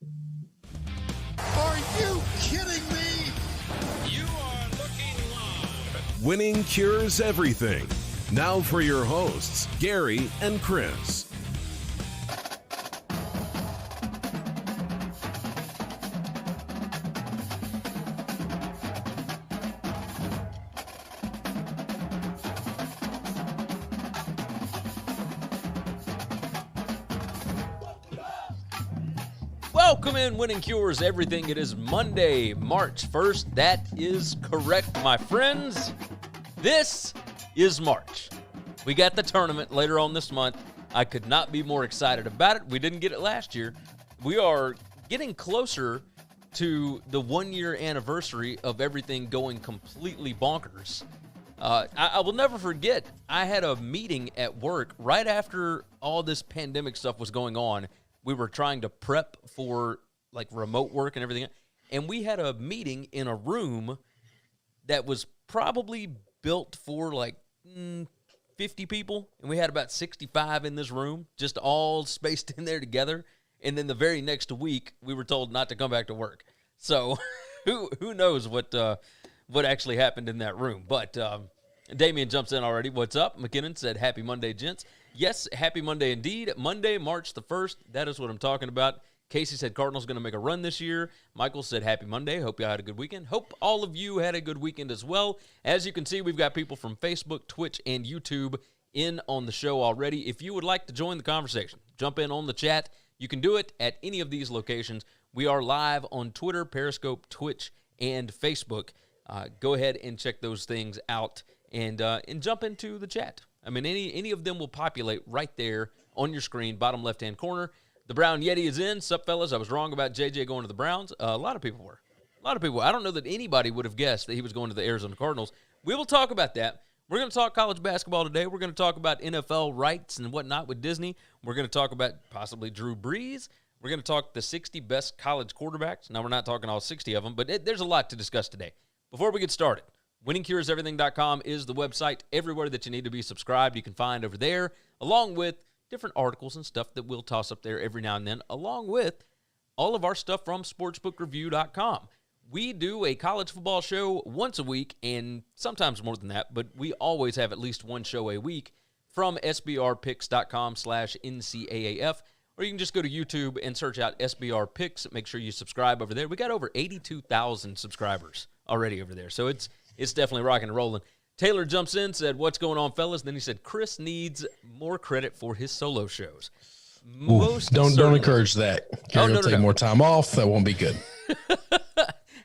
Are you kidding me? You are looking live. Winning cures everything. Now for your hosts, Gary and Chris. Welcome in, Winning Cures Everything. It is Monday, March 1st. That is correct, my friends. This is March. We got the tournament later on this month. I could not be more excited about it. We didn't get it last year. We are getting closer to the one-year anniversary of everything going completely bonkers. I will never forget, I had a meeting at work right after all this pandemic stuff was going on. We were trying to prep for like remote work and everything. And we had a meeting in a room that was probably built for like 50 people. And we had about 65 in this room, just all spaced in there together. And then the very next week, we were told not to come back to work. So who knows what actually happened in that room. But Damian jumps in already. What's up? McKinnon said, happy Monday, gents. Yes, happy Monday indeed. Monday, March the 1st. That is what I'm talking about. Casey said Cardinals going to make a run this year. Michael said happy Monday. Hope you had a good weekend. Hope all of you had a good weekend as well. As you can see, we've got people from Facebook, Twitch, and YouTube in on the show already. If you would like to join the conversation, jump in on the chat. You can do it at any of these locations. We are live on Twitter, Periscope, Twitch, and Facebook. Go ahead and check those things out and jump into the chat. I mean, any of them will populate right there on your screen, bottom left-hand corner. The Brown Yeti is in. Sup, fellas? I was wrong about JJ going to the Browns. A lot of people were. A lot of people. I don't know that anybody would have guessed that he was going to the Arizona Cardinals. We will talk about that. We're going to talk college basketball today. We're going to talk about NFL rights and whatnot with Disney. We're going to talk about possibly Drew Brees. We're going to talk the 60 best college quarterbacks. Now, we're not talking all 60 of them, but there's a lot to discuss today. Before we get started, winningcureseverything.com is the website. Everywhere that you need to be subscribed, you can find over there, along with different articles and stuff that we'll toss up there every now and then, along with all of our stuff from sportsbookreview.com. We do a college football show once a week, and sometimes more than that, but we always have at least one show a week from sbrpicks.com/NCAAF, or you can just go to YouTube and search out SBR Picks. Make sure you subscribe over there. We got over 82,000 subscribers already over there, so it's definitely rocking and rolling. Taylor jumps in, said, what's going on, fellas? Then he said, Chris needs more credit for his solo shows. Don't encourage that. Gary will take more time off. That won't be good.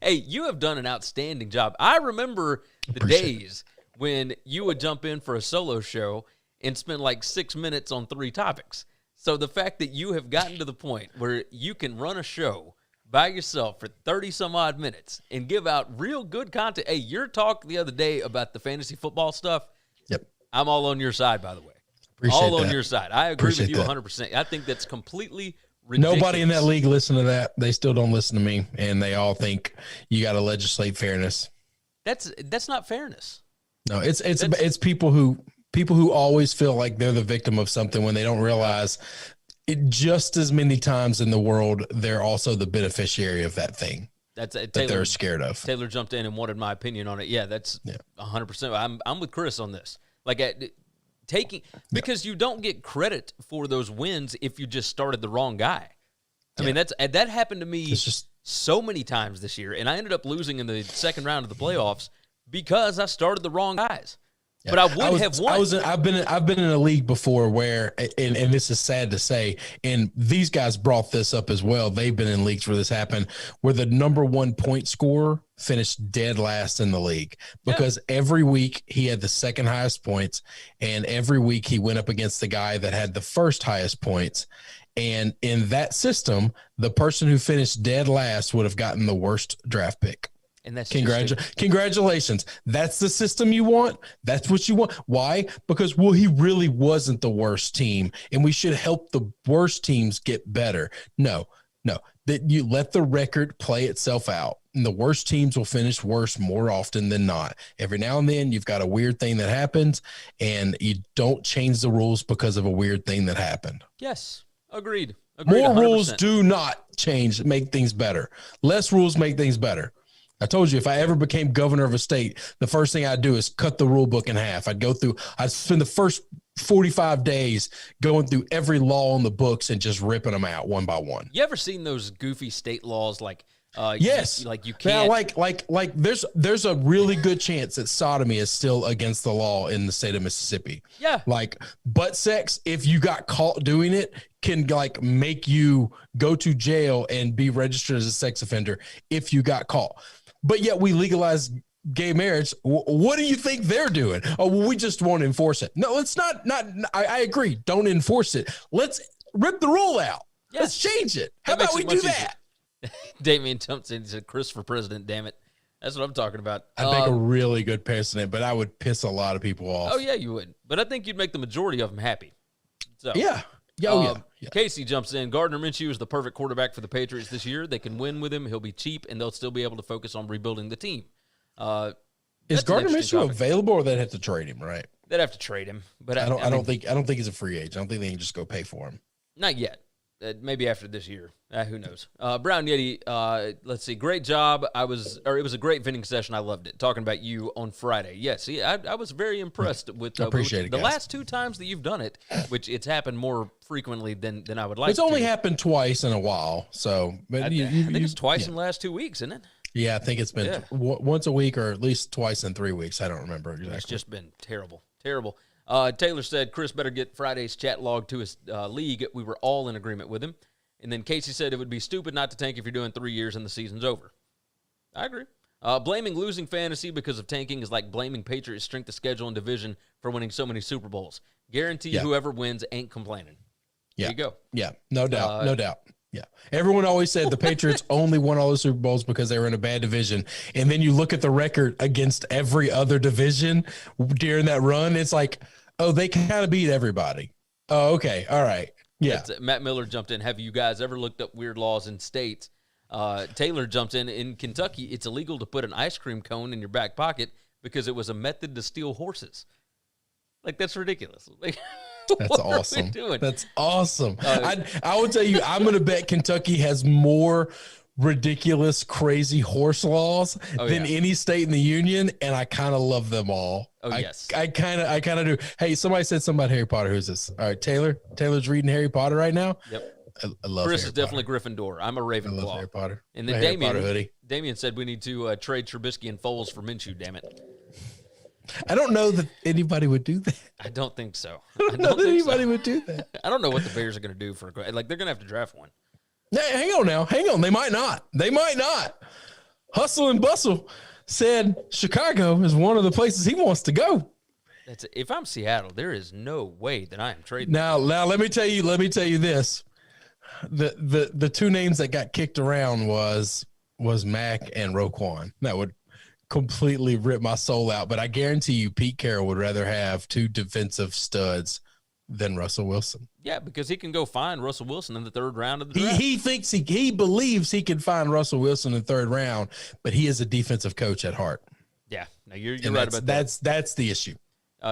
Hey, you have done an outstanding job. I remember the days when you would jump in for a solo show and spend like 6 minutes on 3 topics. So the fact that you have gotten to the point where you can run a show by yourself for 30-some-odd minutes and give out real good content. Hey, your talk the other day about the fantasy football stuff, yep, I'm all on your side, by the way. On your side. I agree with you 100%. I think that's completely ridiculous. Nobody in that league listen to that. They still don't listen to me, and they all think you got to legislate fairness. That's not fairness. No, it's people who always feel like they're the victim of something when they don't realize it just as many times in the world, they're also the beneficiary of that thing that they're scared of. Taylor jumped in and wanted my opinion on it. Yeah, that's 100%. I'm with Chris on this. Like because you don't get credit for those wins if you just started the wrong guy. I mean, that happened to me so many times this year, and I ended up losing in the second round of the playoffs because I started the wrong guys. Yeah. But I would have won. I've been in a league before where, and this is sad to say, and these guys brought this up as well. They've been in leagues where this happened, where the number 1 point scorer finished dead last in the league because every week he had the second highest points, and every week he went up against the guy that had the first highest points. And in that system, the person who finished dead last would have gotten the worst draft pick. And that's congratulations. That's the system you want. That's what you want. Why? Because, he really wasn't the worst team, and we should help the worst teams get better. No, that you let the record play itself out, and the worst teams will finish worse more often than not. Every now and then you've got a weird thing that happens, and you don't change the rules because of a weird thing that happened. Yes, agreed. More 100%. rules do not change make things better. Less rules make things better. I told you, if I ever became governor of a state, the first thing I'd do is cut the rule book in half. I'd spend the first 45 days going through every law on the books and just ripping them out one by one. You ever seen those goofy state laws like yes. you can't Now, there's a really good chance that sodomy is still against the law in the state of Mississippi. Yeah. Like butt sex, if you got caught doing it, can like make you go to jail and be registered as a sex offender if you got caught. But yet we legalize gay marriage. What do you think they're doing? Oh, well, we just won't enforce it. No, it's not. I agree. Don't enforce it. Let's rip the rule out. Yeah. Let's change it. How That about makes we it do much that? Damien jumps in and said, Chris for president, damn it. That's what I'm talking about. I'd make a really good president, but I would piss a lot of people off. Oh, yeah, you would. But I think you'd make the majority of them happy. So, Yeah. Yeah. Casey jumps in. Gardner Minshew is the perfect quarterback for the Patriots this year. They can win with him. He'll be cheap, and they'll still be able to focus on rebuilding the team. Is Gardner Minshew topic. available, or they'd have to trade him? Right. They'd have to trade him, but I don't think he's a free agent. I don't think they can just go pay for him. not yet. Maybe after this year. Who knows? Brown Yeti, let's see. Great job. It was a great vending session. I loved it. Talking about you on Friday. Yes, see, I was very impressed with appreciate it, the guys. last two times that you've done it, which it's happened more frequently than I would like. It's only happened twice in a while. So, but I think it's twice in the last 2 weeks, isn't it? Yeah, I think it's been once a week or at least twice in 3 weeks. I don't remember exactly. It's just been terrible. Taylor said Chris better get Friday's chat log to his league. We were all in agreement with him. And then Casey said it would be stupid not to tank if you're doing 3 years and the season's over. I agree. Blaming losing fantasy because of tanking is like blaming Patriots' strength of schedule and division for winning so many Super Bowls. Guarantee whoever wins ain't complaining. Yeah. There you go. Yeah, no doubt. No doubt. Yeah. Everyone always said the Patriots only won all the Super Bowls because they were in a bad division. And then you look at the record against every other division during that run. It's like, oh, they kind of beat everybody. Oh, okay. All right. Yeah. Matt Miller jumped in. Have you guys ever looked up weird laws in states? Taylor jumped in. In Kentucky, it's illegal to put an ice cream cone in your back pocket because it was a method to steal horses. Like, that's ridiculous. Like, that's what awesome. are we doing? That's awesome. I will tell you, I'm going to bet Kentucky has more ridiculous, crazy horse laws than any state in the union, and I kind of love them all. Yes. I kind of do. Hey, somebody said something about Harry Potter. Who's this? All right, Taylor's reading Harry Potter right now. Yep. I love Chris Harry is definitely Potter. Gryffindor. I'm a Ravenclaw. I love Harry Potter. And then Harry Potter hoodie. Damien said we need to trade Trubisky and Foles for Minshew, damn it. I don't know that anybody would do that. I don't think so. I don't know that anybody would do that. I don't know what the Bears are going to do for they're going to have to draft one. Hang on now. Hang on. They might not. Hustle and Bustle said Chicago is one of the places he wants to go. If I'm Seattle, there is no way that I am trading. Now let me tell you this. The two names that got kicked around was Mac and Roquan. That would completely rip my soul out, but I guarantee you Pete Carroll would rather have two defensive studs than Russell Wilson. Yeah, because he can go find Russell Wilson in the third round of the draft. He believes he can find Russell Wilson in the third round, but he is a defensive coach at heart. Yeah, no, you're right about that. That's the issue.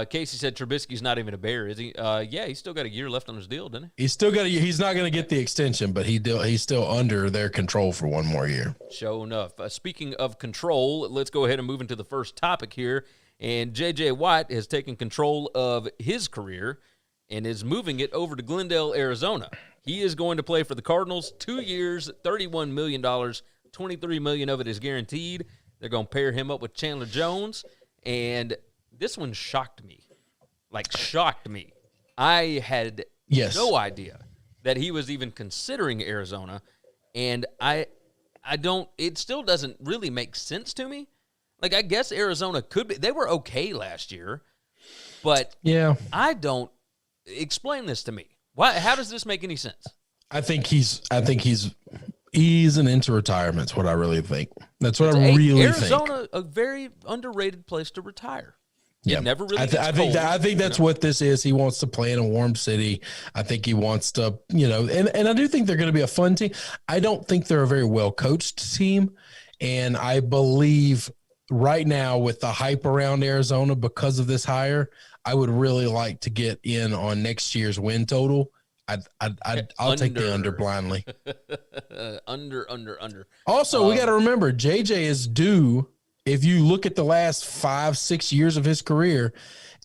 Casey said Trubisky's not even a Bear, is he? Yeah, he's still got a year left on his deal, doesn't he? He's not going to get the extension, but he's still under their control for one more year. Sure enough. Speaking of control, let's go ahead and move into the first topic here. And J.J. Watt has taken control of his career and is moving it over to Glendale, Arizona. He is going to play for the Cardinals 2 years, $31 million, $23 million of it is guaranteed. They're going to pair him up with Chandler Jones, and this one shocked me. I had no idea that he was even considering Arizona, and it still doesn't really make sense to me. Like, I guess Arizona could be, they were okay last year, but I don't, explain this to me. How does this make any sense? I think he's easing into retirement is what I really think. That's what I really think. Arizona, a very underrated place to retire. Yeah, never really. I think that's what this is. He wants to play in a warm city. I think he wants to, and I do think they're going to be a fun team. I don't think they're a very well coached team, and I believe right now with the hype around Arizona because of this hire, I would really like to get in on next year's win total. I'll take the under blindly. Under. Also, we got to remember JJ is due. If you look at the last 5-6 years of his career,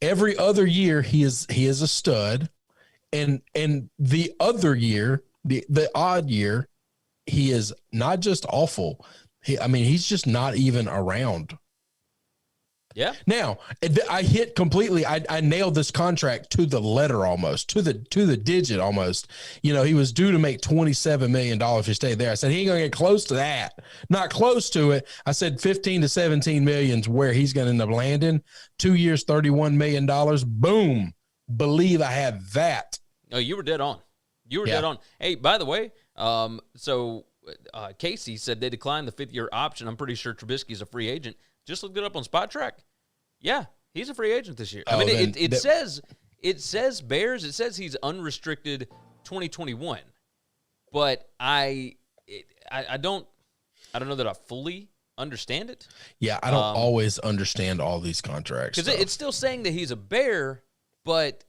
every other year he is a stud, and the other year, the odd year, he is not just awful. He's just not even around. Yeah. Now I hit completely. I nailed this contract to the letter, almost to the digit, almost. He was due to make $27 million if he stayed there. I said he ain't gonna get close to that. Not close to it. I said 15 to 17 million's where he's gonna end up landing. 2 years, $31 million. Boom. Believe I had that. No, you were dead on. Dead on. Hey, by the way, so Casey said they declined the 5th-year option. I'm pretty sure Trubisky's a free agent. Just looked it up on Spot Track. Yeah, he's a free agent this year. It says Bears. It says he's unrestricted 2021. But I don't know that I fully understand it. Yeah, I don't always understand all these contracts. Because it's still saying that he's a Bear, but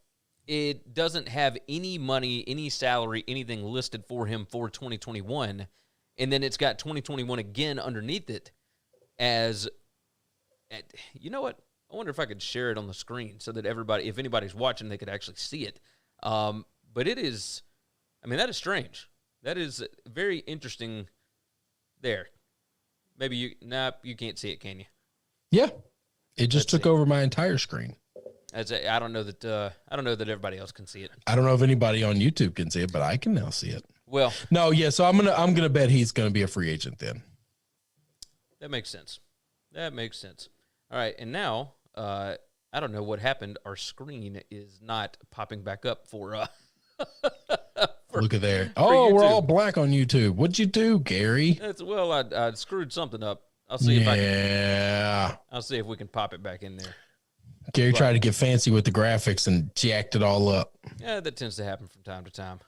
it doesn't have any money, any salary, anything listed for him for 2021. And then it's got 2021 again underneath it as, you know what? I wonder if I could share it on the screen so that everybody, if anybody's watching, they could actually see it. But it is, that is strange. That is very interesting there. Maybe you can't see it, can you? Yeah. It just took over my entire screen. I don't know that everybody else can see it. I don't know if anybody on YouTube can see it, but I can now see it. Well, no, yeah. So I'm gonna bet he's gonna be a free agent then. That makes sense. All right, and now I don't know what happened. Our screen is not popping back up for. Look at there. Oh, we're all black on YouTube. What'd you do, Gary? I screwed something up. I'll see if I can. Yeah. I'll see if we can pop it back in there. Gary tried to get fancy with the graphics and jacked it all up. Yeah, that tends to happen from time to time.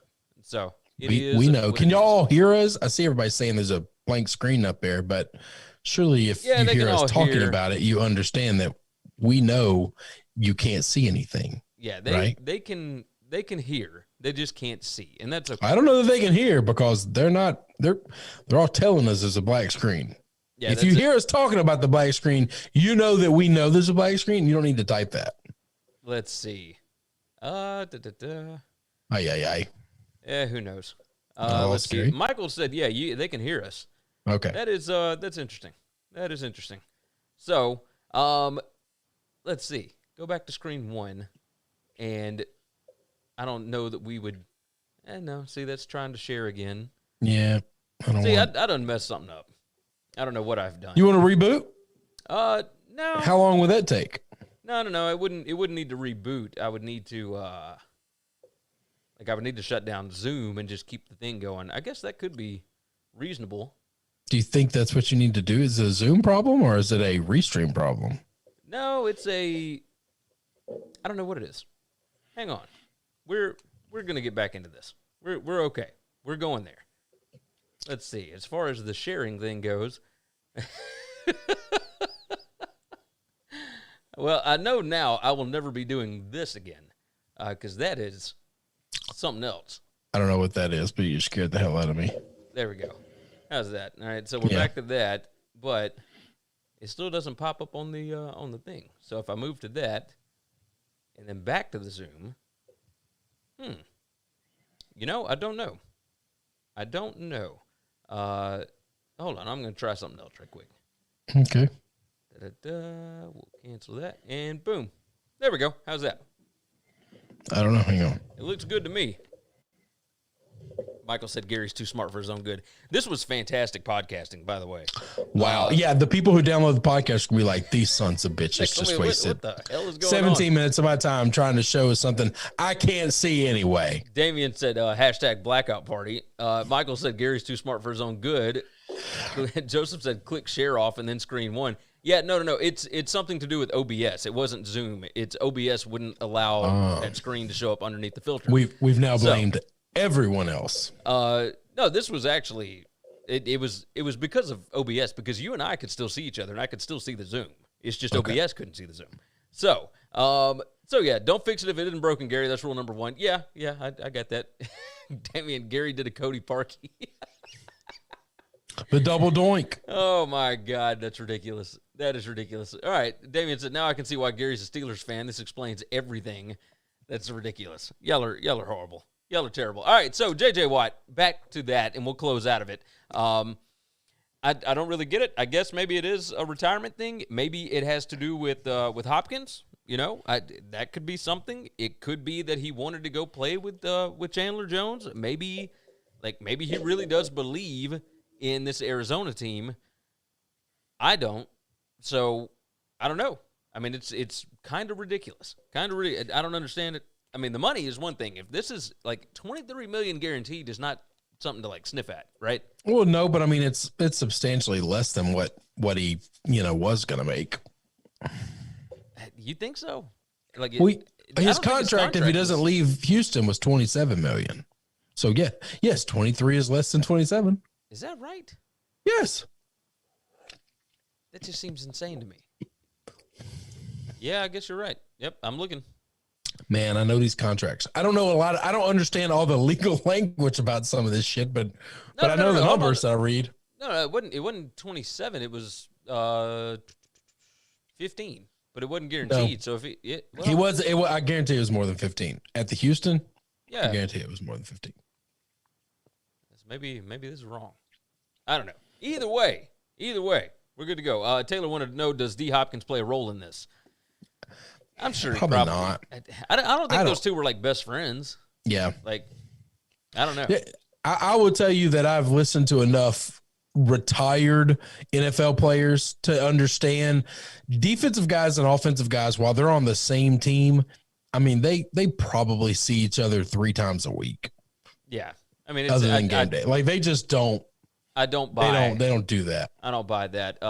So we know. Can y'all hear us? I see everybody saying there's a blank screen up there, but surely if you hear us talking about it, you understand that we know you can't see anything. Yeah, they can hear. They just can't see, and that's okay. I don't know that they can hear because they're all telling us there's a black screen. Yeah, if you hear us talking about the black screen, you know that we know there's a black screen. You don't need to type that. Let's see. Aye. Yeah, who knows? Let's see. Michael said, they can hear us. Okay. That's interesting. That is interesting. So, let's see. Go back to screen 1, and I don't know that we would. No, see, that's trying to share again. Yeah, I done messed something up. I don't know what I've done. You want to reboot? No. How long would that take? No. It wouldn't need to reboot. I would need to I would need to shut down Zoom and just keep the thing going. I guess that could be reasonable. Do you think that's what you need to do? Is it a Zoom problem or is it a Restream problem? No, it's I don't know what it is. Hang on. We're going to get back into this. We're okay. We're going there. Let's see. As far as the sharing thing goes, well, I know now I will never be doing this again because that is something else. I don't know what that is, but you scared the hell out of me. There we go. How's that? All right, so we're back to that, but it still doesn't pop up on the thing. So if I move to that and then back to the Zoom, I don't know. Hold on, I'm going to try something else right quick. Okay. We'll cancel that, and boom. There we go. How's that? I don't know. Hang on. It looks good to me. Michael said Gary's too smart for his own good. This was fantastic podcasting, by the way. Wow. Yeah, the people who download the podcast will be like, these sons of bitches just wasted what the hell is going 17 on? minutes of my time trying to show us something I can't see anyway. Damien said, hashtag blackout party. Michael said Gary's too smart for his own good. Joseph said, click share off and then screen 1. Yeah, no. It's something to do with OBS. It wasn't Zoom. It's OBS wouldn't allow that screen to show up underneath the filter. We've now blamed everyone else. No, this was actually it was because of OBS, because you and I could still see each other and I could still see the Zoom. It's just OBS couldn't see the Zoom. So So, yeah, don't fix it if it isn't broken, Gary. That's rule number one. Yeah, I got that. Damian, Gary did a Cody Parkey. The double doink. Oh, my God. That's ridiculous. That is ridiculous. All right. Damian said, now I can see why Gary's a Steelers fan. This explains everything. That's ridiculous. Y'all are horrible. Y'all are terrible. All right, so J.J. Watt, back to that, and we'll close out of it. I don't really get it. I guess maybe it is a retirement thing. Maybe it has to do with Hopkins. You know, that could be something. It could be that he wanted to go play with Chandler Jones. Maybe he really does believe in this Arizona team. I don't. So I don't know. I mean, it's kind of ridiculous. I don't understand it. I mean, the money is one thing. If this is like $23 million guaranteed, is not something to like sniff at, right? Well, no, but I mean, it's substantially less than what he was going to make. You think so? Like his contract, if he doesn't leave Houston, was $27 million. So yes, 23 is less than 27. Is that right? Yes. That just seems insane to me. Yeah, I guess you're right. Yep, I'm looking. Man, I know these contracts. I don't know a lot. I don't understand all the legal language about some of this shit, but I know the numbers that I read. No, it wasn't 27. It was 15, but it wasn't guaranteed. No. So if he was, I guarantee it was more than 15 at the Houston. Yeah, I guarantee it was more than 15. Maybe this is wrong. I don't know. Either way, we're good to go. Taylor wanted to know: does D Hopkins play a role in this? I'm sure probably not. I don't think those two were like best friends. Yeah. Like, I don't know. Yeah, I will tell you that I've listened to enough retired NFL players to understand defensive guys and offensive guys, while they're on the same team, I mean, they probably see each other 3 times a week. Yeah. I mean, other than game day. Like, they just don't. I don't buy. They don't do that. I don't buy that.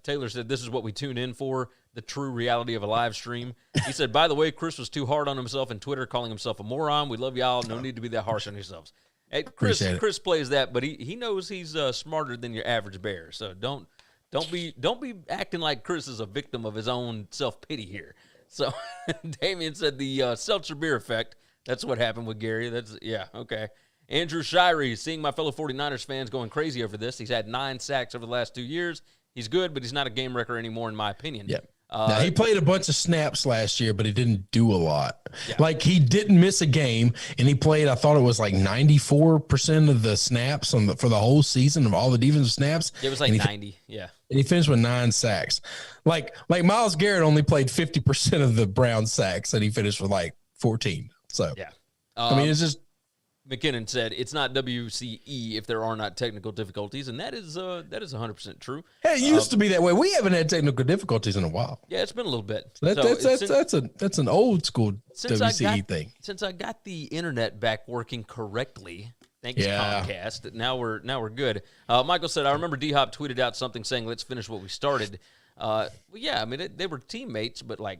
Taylor said, this is what we tune in for. The true reality of a live stream. He said, by the way, Chris was too hard on himself in Twitter, calling himself a moron. We love y'all. No need to be that harsh on yourselves. Hey, Chris plays that, but he knows he's smarter than your average bear. So don't be acting like Chris is a victim of his own self-pity here. So Damian said the seltzer beer effect. That's what happened with Gary. Okay. Andrew Shirey, seeing my fellow 49ers fans going crazy over this. He's had 9 sacks over the last 2 years. He's good, but he's not a game wrecker anymore, in my opinion. Yeah. Now, he played a bunch of snaps last year, but he didn't do a lot. Yeah. Like, he didn't miss a game, and he played, I thought it was like 94% of the snaps for the whole season of all the defensive snaps. It was like 90, yeah. And he finished with 9 sacks. Like Myles Garrett only played 50% of the Browns sacks, and he finished with like 14. So, yeah. I mean, it's just. McKinnon said, it's not WCE if there are not technical difficulties, and that is 100% true. Hey, it used to be that way. We haven't had technical difficulties in a while. Yeah, it's been a little bit. That's an old school WCE thing. Since I got the internet back working correctly, thanks Comcast, now we're good. Michael said, I remember D-Hop tweeted out something saying, let's finish what we started. Well, yeah, I mean, they were teammates, but like,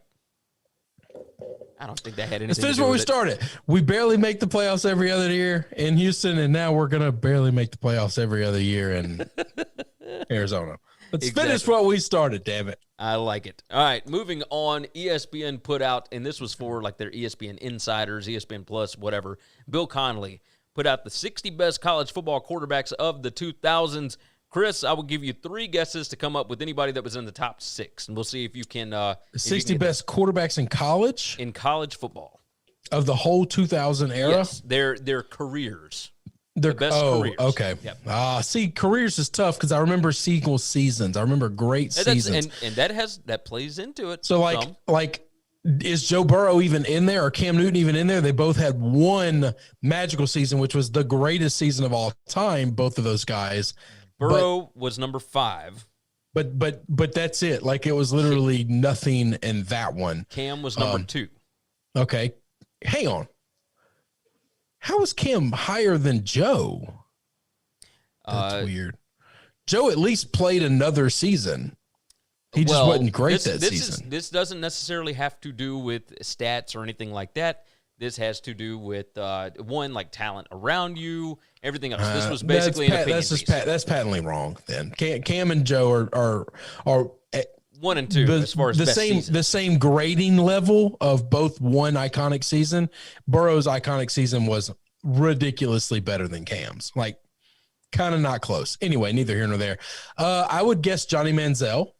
I don't think that had anything Let's finish to do where we with started. We barely make the playoffs every other year in Houston, and now we're going to barely make the playoffs every other year in Arizona. Let's finish what we started, damn it. I like it. All right, moving on. ESPN put out, and this was for like their ESPN Insiders, ESPN Plus, whatever. Bill Connelly put out the 60 best college football quarterbacks of the 2000s. Chris, I will give you 3 guesses to come up with anybody that was in the top 6, and we'll see if you can. 60 best quarterbacks in college? In college football. Of the whole 2000 era? Yes, their careers. Their best careers. Okay. Yep. See, careers is tough because I remember sequel seasons. I remember great seasons. And that plays into it. So, like, is Joe Burrow even in there or Cam Newton even in there? They both had one magical season, which was the greatest season of all time, both of those guys. Burrow was number 5. But that's it. Like, it was literally nothing in that one. Cam was number 2. Okay. Hang on. How was Cam higher than Joe? That's weird. Joe at least played another season. He just wasn't great that season. This doesn't necessarily have to do with stats or anything like that. This has to do with, like talent around you, everything else. This was basically an opinion piece. That's patently wrong then. Cam and Joe are 1 and 2 as far as the best season. The same grading level of both one iconic season. Burrow's iconic season was ridiculously better than Cam's. Like, kind of not close. Anyway, neither here nor there. I would guess Johnny Manziel.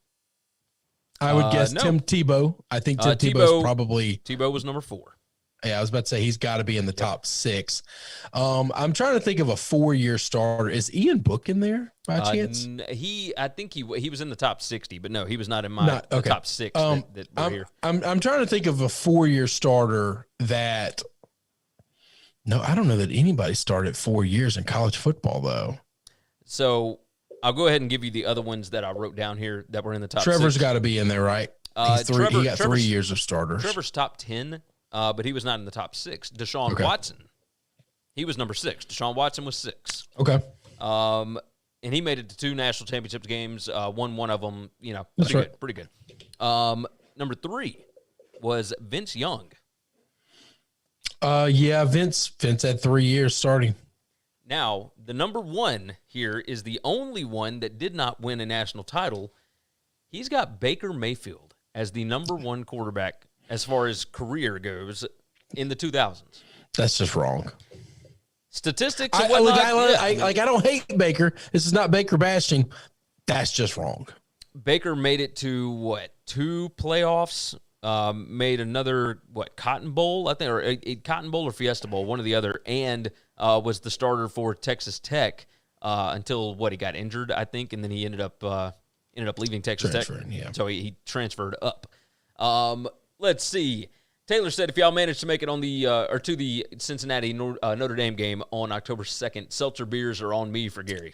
I would guess no. Tim Tebow. I think Tim Tebow's probably. Tebow was number 4. Yeah, I was about to say he's got to be in the top 6. I'm trying to think of a 4-year starter. Is Ian Book in there by chance? I think he was in the top 60, but no, he was not in my the top 6 that were here. I'm trying to think of a 4-year starter that. No, I don't know that anybody started 4 years in college football though. So I'll go ahead and give you the other ones that I wrote down here that were in the top. Trevor's 6. got to be in there, right? He got 3 years of starters. Trevor's top 10. But he was not in the top 6. Deshaun Watson, he was number 6. Deshaun Watson was 6. Okay. And he made it to 2 national championship games. Won one of them. Pretty good. Number 3 was Vince Young. Yeah, Vince had 3 years starting. Now the number 1 here is the only one that did not win a national title. He's got Baker Mayfield as the number 1 quarterback as far as career goes in the 2000s. That's just wrong. Statistics and I don't hate Baker. This is not Baker bashing. That's just wrong. Baker made it to, 2 playoffs, made another, Cotton Bowl, I think, or a Cotton Bowl or Fiesta Bowl, one or the other, and was the starter for Texas Tech until, he got injured, I think, and then he ended up leaving Texas Tech. Yeah. So he transferred up. Let's see. Taylor said if y'all manage to make it on the to the Cincinnati Notre Dame game on October 2nd, seltzer beers are on me for Gary.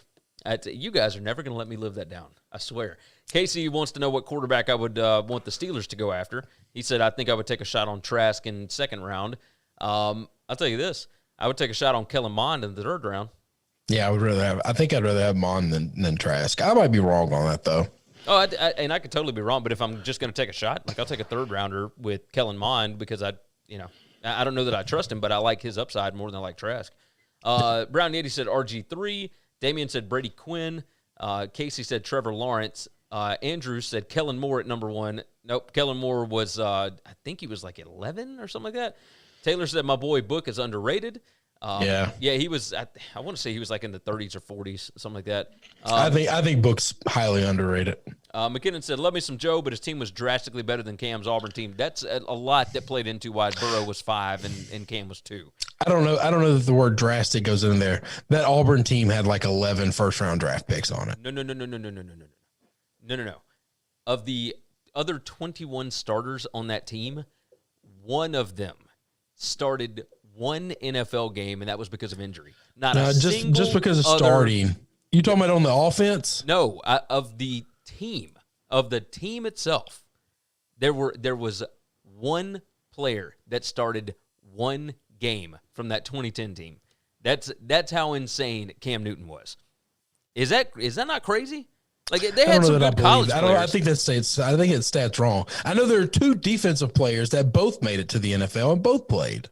You guys are never going to let me live that down. I swear. Casey wants to know what quarterback I would want the Steelers to go after. He said I think I would take a shot on Trask in 2nd round. I'll tell you this: I would take a shot on Kellen Mond in the 3rd round. Yeah, I think I'd rather have Mond than Trask. I might be wrong on that though. Oh, and I could totally be wrong, but if I'm just going to take a shot, I'll take a 3rd rounder with Kellen Mond because I don't know that I trust him, but I like his upside more than I like Trask. Brown Yeti said RG3. Damian said Brady Quinn. Casey said Trevor Lawrence. Andrew said Kellen Moore at number 1. Nope, Kellen Moore was, I think he was 11 or something like that. Taylor said my boy Book is underrated. Yeah, he was. I want to say he was in the 30s or 40s, something like that. I think Book's highly underrated. McKinnon said, "Love me some Joe, but his team was drastically better than Cam's Auburn team." That's a lot that played into why Burrow was 5 and Cam was 2. I don't know that the word drastic goes in there. That Auburn team had 11 first-round draft picks on it. No. Of the other 21 starters on that team, one of them started 1 NFL game, and that was because of injury. Just because of starting. You talking about on the offense? No, of the team. Of the team itself. There was one player that started 1 game from that 2010 team. That's how insane Cam Newton was. Is that not crazy? They had some good college players. I think it's stats wrong. I know there are 2 defensive players that both made it to the NFL and both played.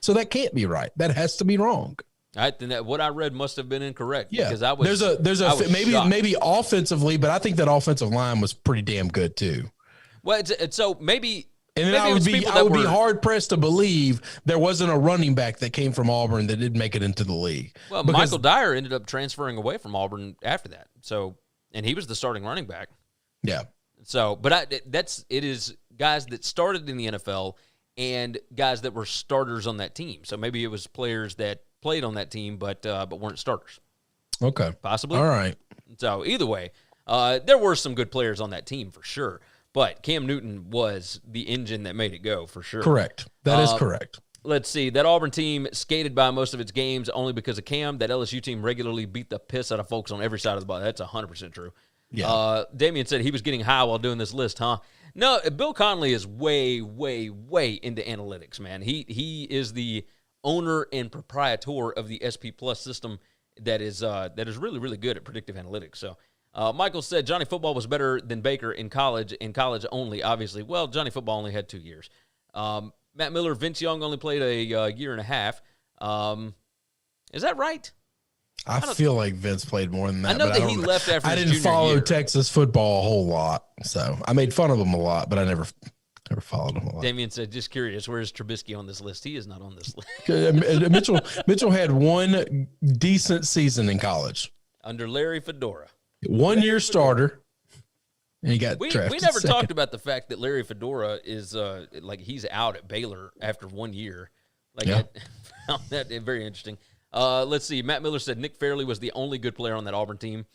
So that can't be right. That has to be wrong. I think that what I read must have been incorrect. Yeah, because I was. Maybe offensively, but I think that offensive line was pretty damn good too. Well, so maybe. And then I would be hard pressed to believe there wasn't a running back that came from Auburn that didn't make it into the league. Well, Michael Dyer ended up transferring away from Auburn after that. So, and he was the starting running back. Yeah. So, but it is guys that started in the NFL and guys that were starters on that team. So maybe it was players that played on that team but weren't starters. Okay. Possibly. All right. So either way, there were some good players on that team for sure. But Cam Newton was the engine that made it go for sure. Correct. That is correct. Let's see. That Auburn team skated by most of its games only because of Cam. That LSU team regularly beat the piss out of folks on every side of the ball. That's 100% true. Yeah. Damian said he was getting high while doing this list, huh? No, Bill Connelly is way, way, way into analytics, man. He is the owner and proprietor of the SP Plus system that is really, really good at predictive analytics. So Michael said Johnny Football was better than Baker in college only, obviously. Well, Johnny Football only had 2 years. Matt Miller, Vince Young only played a year and a half. Is that right? I feel like Vince played more than that. I know that he left after I his didn't junior follow year. Texas football a whole lot, so I made fun of him a lot, but I never followed him a lot. Damian said, just curious, where's Trubisky on this list? He is not on this list. Mitchell had one decent season in college. Under Larry Fedora. 1 year starter. And he got drafted. We never second. talked about the fact that Larry Fedora is he's out at Baylor after 1 year. I found that very interesting. Let's see. Matt Miller said Nick Fairley was the only good player on that Auburn team.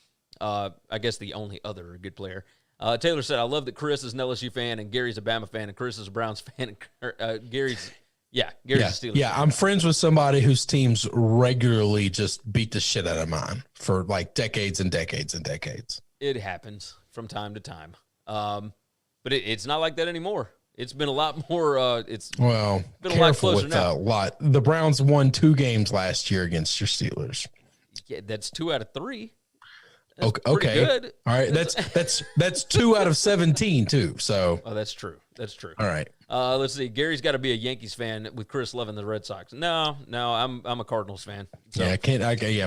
I guess the only other good player. Taylor said, I love that Chris is an LSU fan and Gary's a Bama fan and Chris is a Browns fan. And Gary's a Steelers fan. I'm friends with somebody whose teams regularly just beat the shit out of mine for like decades and decades and decades. It happens from time to time. But it's not like that anymore. It's been a lot more. It's been a lot closer now. The Browns won 2 games last year against your Steelers. Yeah, that's 2 out of 3. That's okay. Good. All right. That's 2 out of 17 too. So. Oh, that's true. That's true. All right. Let's see. Gary's got to be a Yankees fan with Chris loving the Red Sox. No, I'm a Cardinals fan. So. Yeah, I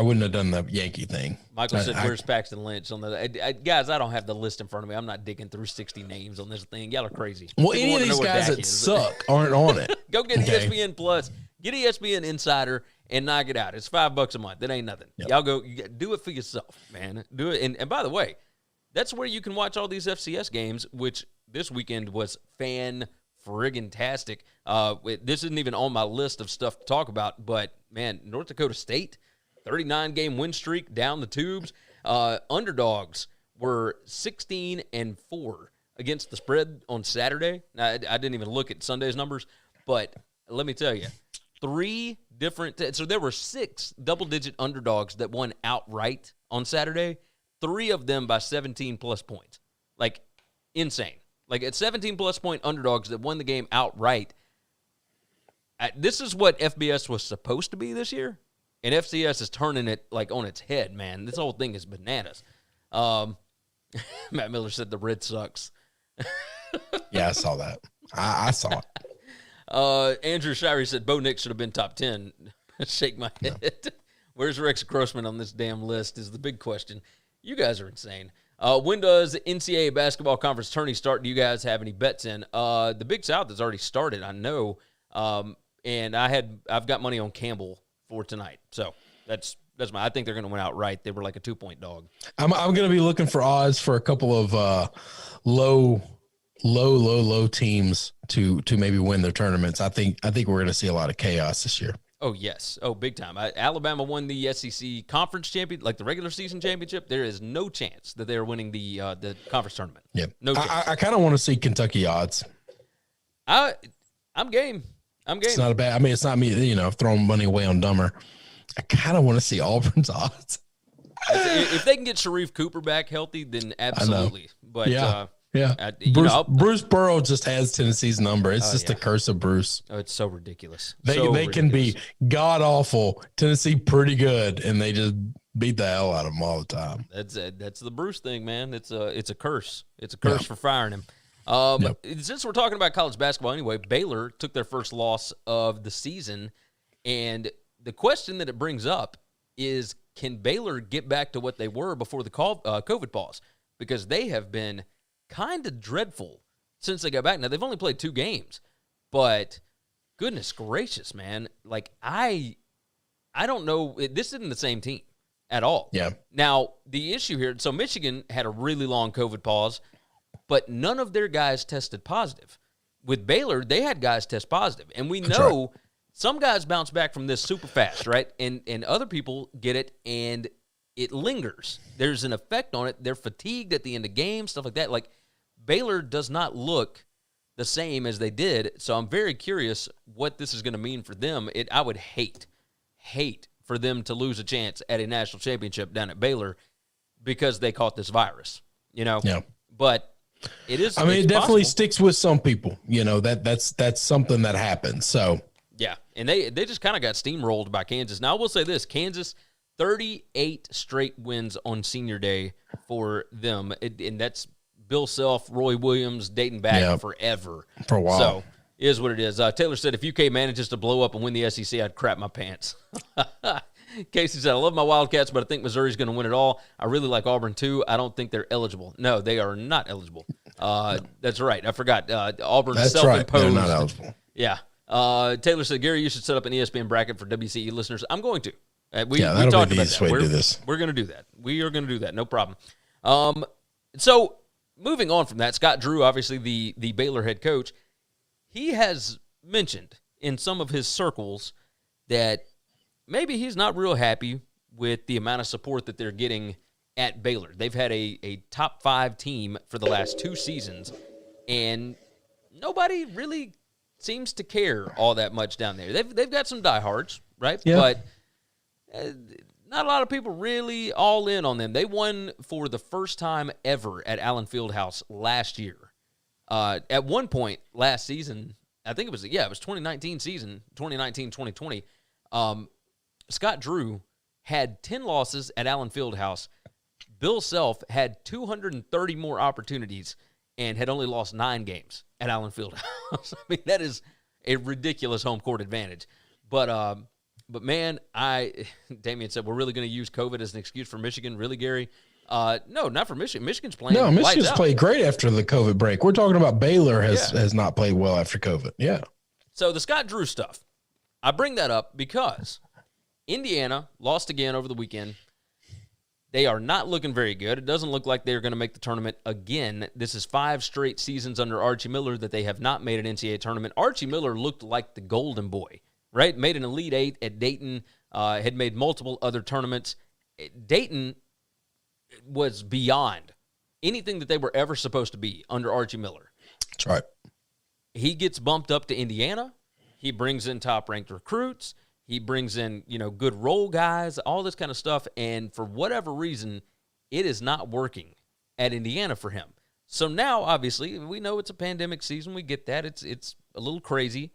wouldn't have done the Yankee thing. Michael said, "Where's Paxton Lynch?" On the guys, I don't have the list in front of me. I'm not digging through 60 names on this thing. Y'all are crazy. Well, People any of wanna know these where guys Dak that is. suck aren't on it. Go get ESPN Plus. Get ESPN Insider and knock it out. It's $5 a month. It ain't nothing. Yep. Y'all go do it for yourself, man. Do it. And by the way, that's where you can watch all these FCS games, which this weekend was fan-friggin-tastic. This isn't even on my list of stuff to talk about, but, man, North Dakota State, 39-game win streak down the tubes. Underdogs were 16-4 against the spread on Saturday. Now, I didn't even look at Sunday's numbers, but let me tell you, 3 different – so there were 6 double-digit underdogs that won outright on Saturday, 3 of them by 17-plus points. Like, insane. Like, at 17-plus point underdogs that won the game outright, this is what FBS was supposed to be this year, and FCS is turning it, like, on its head, man. This whole thing is bananas. Matt Miller said the Red sucks. Yeah, I saw that. I saw it. Andrew Shirey said Bo Nix should have been top 10. Shake my head. No. Where's Rex Grossman on this damn list is the big question. You guys are insane. When does NCAA basketball conference tourney start? Do you guys have any bets in? The Big South has already started, I know. And I've got money on Campbell for tonight. So that's I think they're going to win outright. They were like a 2-point dog. I'm going to be looking for odds for a couple of low teams to maybe win their tournaments. I think we're going to see a lot of chaos this year. Oh, yes. Oh, big time. Alabama won the SEC conference champion, like the regular season championship. There is no chance that they're winning the conference tournament. Yeah. No chance. I kind of want to see Kentucky odds. I'm game. It's not a bad. I mean, it's not me, throwing money away on Dummer. I kind of want to see Auburn's odds. If they can get Sharif Cooper back healthy, then absolutely. But yeah. Bruce Burrow just has Tennessee's number. It's just the curse of Bruce. Oh, it's so ridiculous. They can be god awful, Tennessee pretty good, and they just beat the hell out of them all the time. That's the Bruce thing, man. It's a curse. It's a curse for firing him. Since we're talking about college basketball anyway, Baylor took their first loss of the season, and the question that it brings up is, can Baylor get back to what they were before the COVID pause? Because they have been kind of dreadful since they got back. Now, they've only played 2 games, but goodness gracious, man. Like, I don't know. This isn't the same team at all. Yeah. Now, the issue here, so Michigan had a really long COVID pause, but none of their guys tested positive. With Baylor, they had guys test positive, and we know some guys bounce back from this super fast, right? And other people get it, and it lingers. There's an effect on it. They're fatigued at the end of games, stuff like that. Like, Baylor does not look the same as they did, so I'm very curious what this is going to mean for them. I would hate for them to lose a chance at a national championship down at Baylor because they caught this virus, Yeah. But it is. I mean, it definitely possible. sticks with some people. That's something that happens. So yeah, and they just kind of got steamrolled by Kansas. Now I will say this: Kansas, 38 straight wins on Senior Day for them, and that's Bill Self, Roy Williams, dating back forever. For a while. So it is what it is. Taylor said, if UK manages to blow up and win the SEC, I'd crap my pants. Casey said, I love my Wildcats, but I think Missouri's going to win it all. I really like Auburn, too. I don't think they're eligible. No, they are not eligible. That's right. I forgot. Auburn's That's self-imposed. right. They're not eligible. Yeah. Taylor said, Gary, you should set up an ESPN bracket for WCE listeners. I'm going to. We that'll talked be the about easiest that. way to do this. We're going to do that. We are going to do that. No problem. So moving on from that, Scott Drew, obviously the Baylor head coach, he has mentioned in some of his circles that maybe he's not real happy with the amount of support that they're getting at Baylor. They've had a top 5 team for the last 2 seasons, and nobody really seems to care all that much down there. They've got some diehards, right? Yeah. But not a lot of people really all in on them. They won for the first time ever at Allen Fieldhouse last year. At one point last season, I think it was 2019 season, 2019-2020. Scott Drew had 10 losses at Allen Fieldhouse. Bill Self had 230 more opportunities and had only lost 9 games at Allen Fieldhouse. I mean, that is a ridiculous home court advantage. But man, Damian said, we're really going to use COVID as an excuse for Michigan. Really, Gary? No, not for Michigan. Michigan's playing. No, Michigan's lights out. played great after the COVID break. We're talking about Baylor has not played well after COVID. Yeah. So the Scott Drew stuff, I bring that up because Indiana lost again over the weekend. They are not looking very good. It doesn't look like they're going to make the tournament again. This is 5 straight seasons under Archie Miller that they have not made an NCAA tournament. Archie Miller looked like the golden boy, right? Made an Elite 8 at Dayton, had made multiple other tournaments. Dayton was beyond anything that they were ever supposed to be under Archie Miller. That's right. He gets bumped up to Indiana. He brings in top-ranked recruits. He brings in, good role guys, all this kind of stuff. And for whatever reason, it is not working at Indiana for him. So now, obviously, we know it's a pandemic season. We get that. It's a little crazy.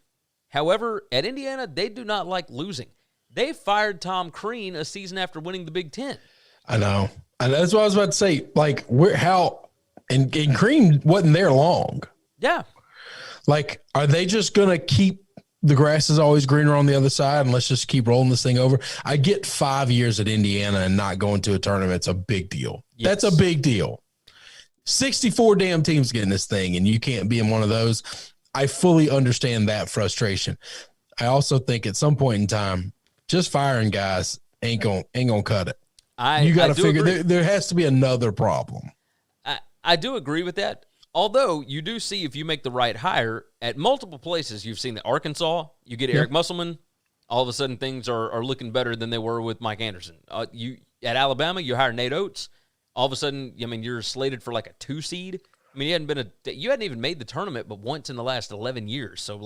However, at Indiana, they do not like losing. They fired Tom Crean a season after winning the Big Ten. I know. And that's what I was about to say. Like, and Cream wasn't there long. Yeah. Like, are they just going to keep the grass is always greener on the other side and let's just keep rolling this thing over? I get 5 years at Indiana and not going to a tournament's a big deal. Yes. That's a big deal. 64 damn teams getting this thing, and you can't be in one of those. I fully understand that frustration. I also think at some point in time, just firing guys ain't gonna cut it. You got to figure there has to be another problem. I do agree with that. Although you do see if you make the right hire at multiple places, you've seen that Arkansas, you get Eric Musselman, all of a sudden things are looking better than they were with Mike Anderson. You at Alabama, you hire Nate Oates, all of a sudden, you're slated for like a 2 seed. I mean, you hadn't even made the tournament but once in the last 11 years. So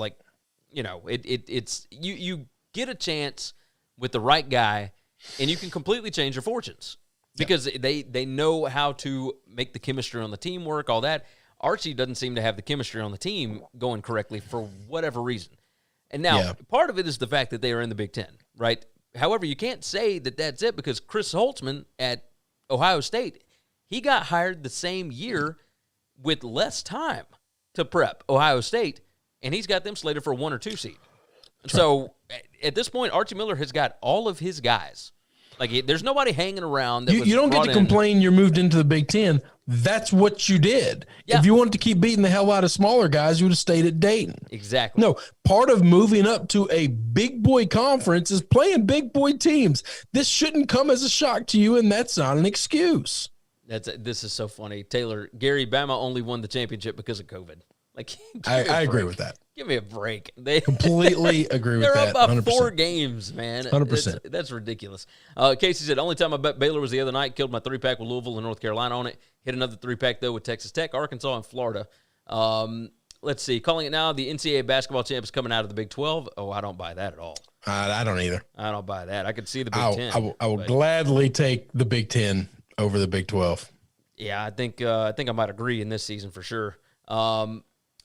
it's you get a chance with the right guy, and you can completely change your fortunes because they know how to make the chemistry on the team work, all that. Archie doesn't seem to have the chemistry on the team going correctly for whatever reason. And now, part of it is the fact that they are in the Big Ten, right? However, you can't say that that's it because Chris Holtzman at Ohio State, he got hired the same year with less time to prep Ohio State, and he's got them slated for a 1 or 2 seed. That's so at this point, Archie Miller has got all of his guys. Like, there's nobody hanging around. You don't get to complain you're moved into the Big Ten. That's what you did. Yeah. If you wanted to keep beating the hell out of smaller guys, you would have stayed at Dayton. Exactly. No, part of moving up to a big boy conference is playing big boy teams. This shouldn't come as a shock to you, and that's not an excuse. This is so funny. Taylor, Gary, Bama only won the championship because of COVID. Like, I agree with that. Give me a break. They completely agree with that. They're up by 4 games, man. 100%. That's ridiculous. Casey said, only time I bet Baylor was the other night. Killed my 3-pack with Louisville and North Carolina on it. Hit another 3-pack, though, with Texas Tech, Arkansas, and Florida. Let's see. Calling it now, the NCAA basketball champ is coming out of the Big 12. Oh, I don't buy that at all. I don't either. I don't buy that. I could see the Big 10. I will gladly take the Big 10 over the Big 12. Yeah, I think I might agree in this season for sure.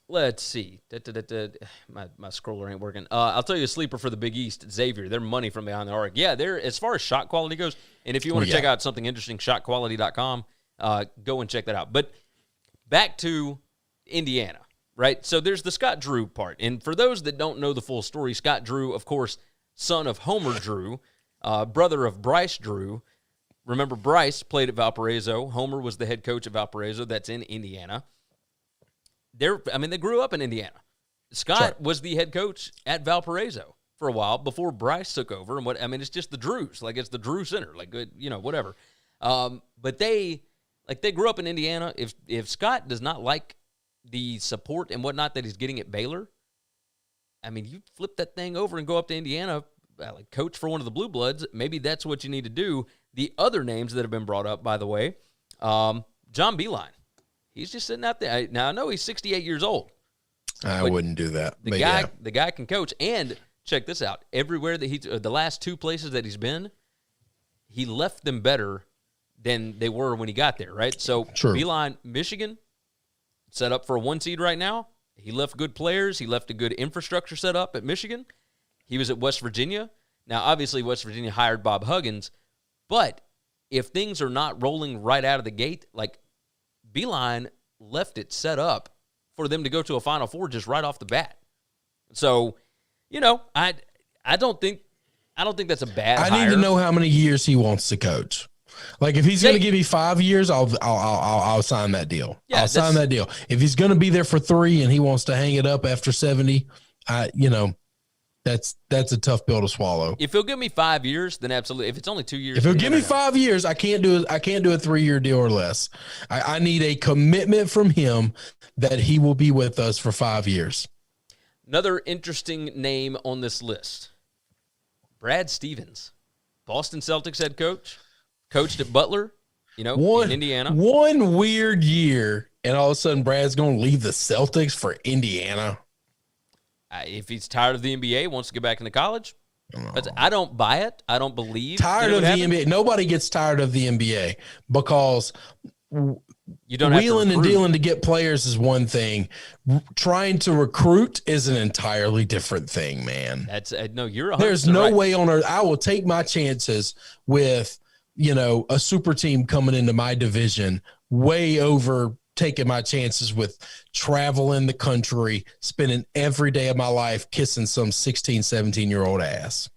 Let's see. My scroller ain't working. I'll tell you a sleeper for the Big East, Xavier. They're money from behind the arc. Yeah, they're as far as shot quality goes. And if you want to check out something interesting, shotquality.com, go and check that out. But back to Indiana, right? So there's the Scott Drew part. And for those that don't know the full story, Scott Drew, of course, son of Homer Drew, brother of Bryce Drew. Remember, Bryce played at Valparaiso. Homer was the head coach at Valparaiso. That's in Indiana. They grew up in Indiana. Scott was the head coach at Valparaiso for a while before Bryce took over. And it's just the Drews. Like, it's the Drew Center. Like, whatever. But they grew up in Indiana. If Scott does not like the support and whatnot that he's getting at Baylor, you flip that thing over and go up to Indiana, like coach for one of the Blue Bloods. Maybe that's what you need to do. The other names that have been brought up, by the way, John Beilein. He's just sitting out there. Now, I know he's 68 years old. I wouldn't do that. The guy can coach. And check this out. Everywhere that the last two places that he's been, he left them better than they were when he got there, right? So, Beilein, Michigan, set up for a 1 seed right now. He left good players. He left a good infrastructure set up at Michigan. He was at West Virginia. Now, obviously, West Virginia hired Bob Huggins. But if things are not rolling right out of the gate, like Beilein left it set up for them to go to a Final Four just right off the bat. So, I don't think that's a bad hire. I need to know how many years he wants to coach. Like, if he's going to give me 5 years, I'll sign that deal. Yeah, I'll sign that deal. If he's going to be there for 3 and he wants to hang it up after 70, that's a tough pill to swallow. If he'll give me 5 years, then absolutely. If it's only 2 years, if he'll give me 5 years, I can't do a 3-year deal or less. I need a commitment from him that he will be with us for 5 years. Another interesting name on this list, Brad Stevens, Boston Celtics head coach, coached at Butler, in Indiana. One weird year, and all of a sudden Brad's going to leave the Celtics for Indiana. If he's tired of the NBA, wants to get back into college, I don't buy it. I don't believe. Tired of the NBA. Nobody gets tired of the NBA because you don't wheeling and dealing to get players is one thing. Trying to recruit is an entirely different thing, man. You're 100% There's no right. way on earth I will take my chances with, a super team coming into my division way over taking my chances with traveling the country, spending every day of my life kissing some 16, 17-year-old ass.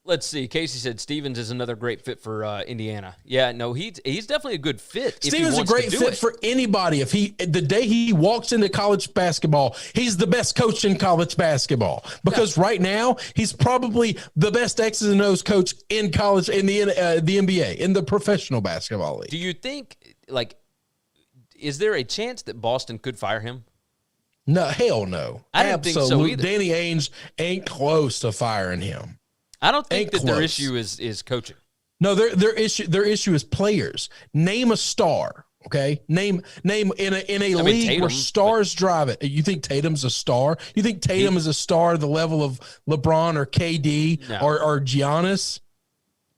Let's see. Casey said Stevens is another great fit for Indiana. Yeah, no, he's definitely a good fit. Stevens is a great fit for anybody. If the day he walks into college basketball, he's the best coach in college basketball. Because right now, he's probably the best X's and O's coach in college, in the NBA, in the professional basketball league. Do you think, is there a chance that Boston could fire him? No, hell no. I don't think so either. Danny Ainge ain't close to firing him. I don't think their issue is coaching. No, their issue is players. Name a star, okay? Name in a league Tatum, where stars drive it. You think Tatum's a star? You think Tatum is a star at the level of LeBron or KD or Giannis?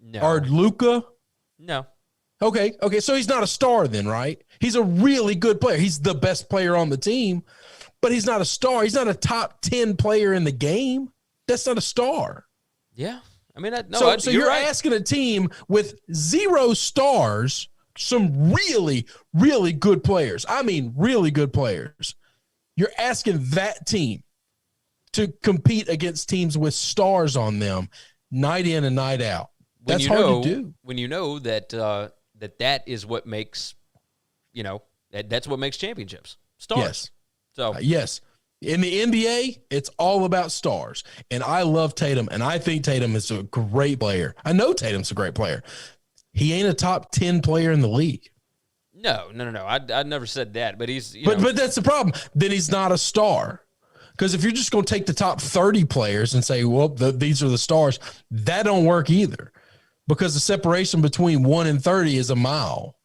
No. Or Luka? No. Okay, so he's not a star then, right? He's a really good player. He's the best player on the team, but he's not a star. He's not a top 10 player in the game. That's not a star. Yeah. So you're right. asking a team with 0 stars, some really, really good players. I mean, really good players. You're asking that team to compete against teams with stars on them night in and night out. That's hard to do. When you know that that is what makes, that's what makes championships. Stars. Yes. So yes. In the NBA, it's all about stars. And I love Tatum, and I think Tatum is a great player. I know Tatum's a great player. He ain't a top 10 player in the league. No. I never said that, but he's But that's the problem. Then he's not a star. Because if you're just going to take the top 30 players and say, well, these are the stars, that don't work either. Because the separation between 1 and 30 is a mile.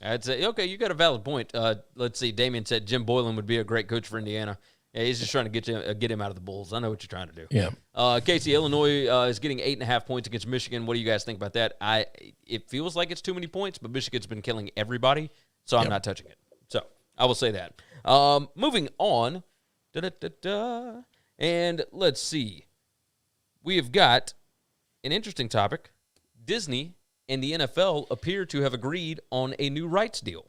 I'd say, okay, you got a valid point. Let's see. Damian said Jim Boylan would be a great coach for Indiana. Yeah, he's just trying to get him out of the Bulls. I know what you're trying to do. Yeah. Casey, Illinois is getting 8.5 points against Michigan. What do you guys think about that? It feels like it's too many points, but Michigan's been killing everybody, so I'm not touching it. So I will say that. Moving on. And let's see. We have got an interesting topic. Disney and the NFL appear to have agreed on a new rights deal.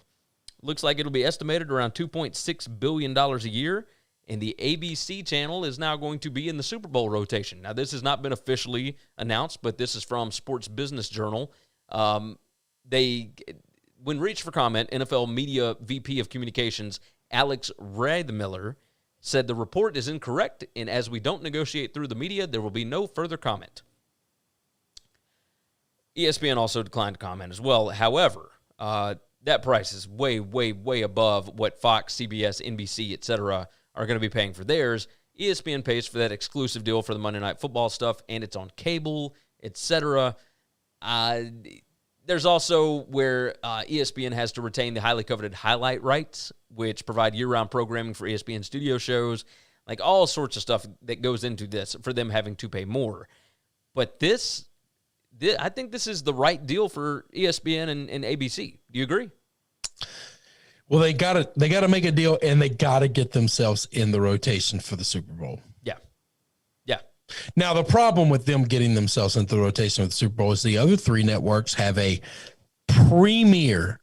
Looks like it'll be estimated around $2.6 billion a year, and the ABC channel is now going to be in the Super Bowl rotation. Now, this has not been officially announced, but this is from Sports Business Journal. When reached for comment, NFL Media VP of Communications Alex Rathmiller said the report is incorrect, and as we don't negotiate through the media, there will be no further comment. ESPN also declined to comment as well. However, that price is way, way, way above what Fox, CBS, NBC, etc. are going to be paying for theirs. ESPN pays for that exclusive deal for the Monday Night Football stuff, and it's on cable, etc. There's also where ESPN has to retain the highly coveted highlight rights, which provide year-round programming for ESPN studio shows, like all sorts of stuff that goes into this for them having to pay more. But this I think this is the right deal for ESPN and ABC. Do you agree? Well, they gotta make a deal, and they gotta get themselves in the rotation for the Super Bowl. Yeah. Now, the problem with them getting themselves into the rotation of the Super Bowl is the other three networks have a premier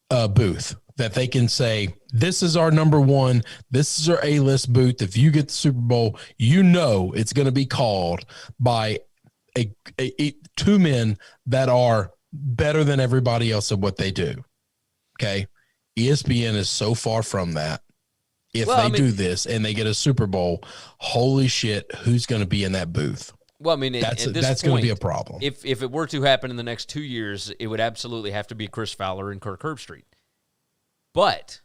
booth that they can say, this is our number one, this is our A-list booth. If you get the Super Bowl, you know it's going to be called by two men that are better than everybody else at what they do. Okay? ESPN is so far from that. If do this and they get a Super Bowl, holy shit, who's going to be in that booth? Well, I mean, that's going to be a problem. If it were to happen in the next 2 years, it would absolutely have to be Chris Fowler and Kirk Herbstreit. But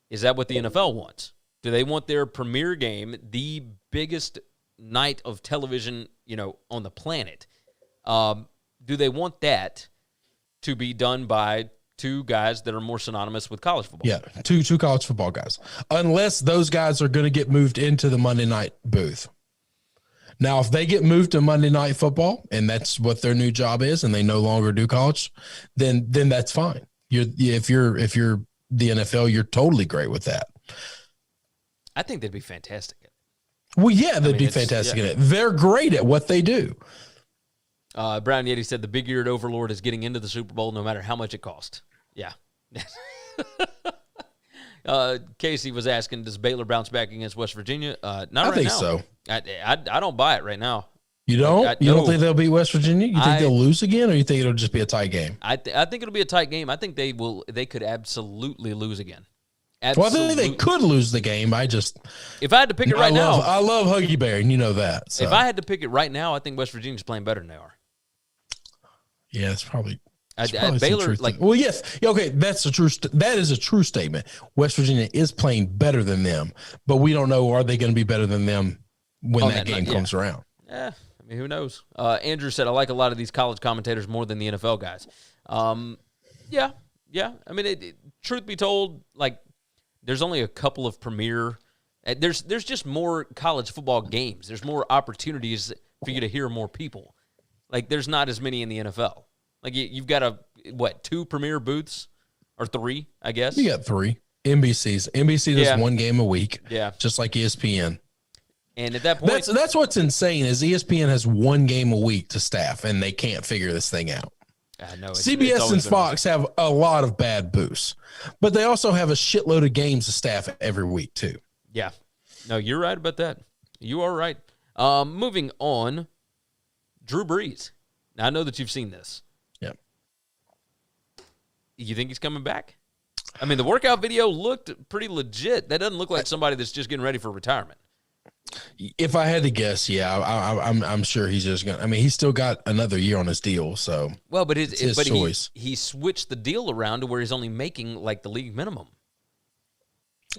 is that what the NFL wants? Do they want their premier game, the biggest night of television, on the planet? Do they want that to be done by two guys that are more synonymous with college football? Yeah, two college football guys. Unless those guys are going to get moved into the Monday night booth. Now, if they get moved to Monday Night Football and that's what their new job is, and they no longer do college, then that's fine. If you're the NFL, you're totally great with that. I think they'd be fantastic. Well, yeah, they'd be fantastic at it. They're great at what they do. Brown Yeti said the big-eared overlord is getting into the Super Bowl no matter how much it costs. Yeah. Casey was asking, does Baylor bounce back against West Virginia? Not right now. I think so. I don't buy it right now. You don't? You don't think they'll beat West Virginia? You think they'll lose again, or you think it'll just be a tight game? I think it'll be a tight game. I think they could absolutely lose again. Absolutely. Well, I think they could lose the game. If I had to pick it right now, I love Huggy Bear, and you know that. So. If I had to pick it right now, I think West Virginia's playing better than they are. Yeah, it's probably Baylor. Well, yes, okay, that is a true statement. West Virginia is playing better than them, but we don't know, are they going to be better than them when that game comes around? Yeah, I mean, who knows? Andrew said, I like a lot of these college commentators more than the NFL guys. Yeah. I mean, truth be told, there's only a couple of premier. There's just more college football games. There's more opportunities for you to hear more people. There's not as many in the NFL. You've got two premier booths or three, I guess. You got three. NBC does one game a week. Yeah, just like ESPN. And at that point, that's what's insane is ESPN has one game a week to staff, and they can't figure this thing out. I know. CBS and Fox have a lot of bad booths, but they also have a shitload of games to staff every week too. Yeah. No, you're right about that. You are right. Moving on, Drew Brees. Now, I know that you've seen this. Yeah. You think he's coming back? I mean, the workout video looked pretty legit. That doesn't look like somebody that's just getting ready for retirement. If I had to guess, yeah, I'm sure he's just gonna. I mean, he's still got another year on his deal, so well, but his choice. He switched the deal around to where he's only making the league minimum.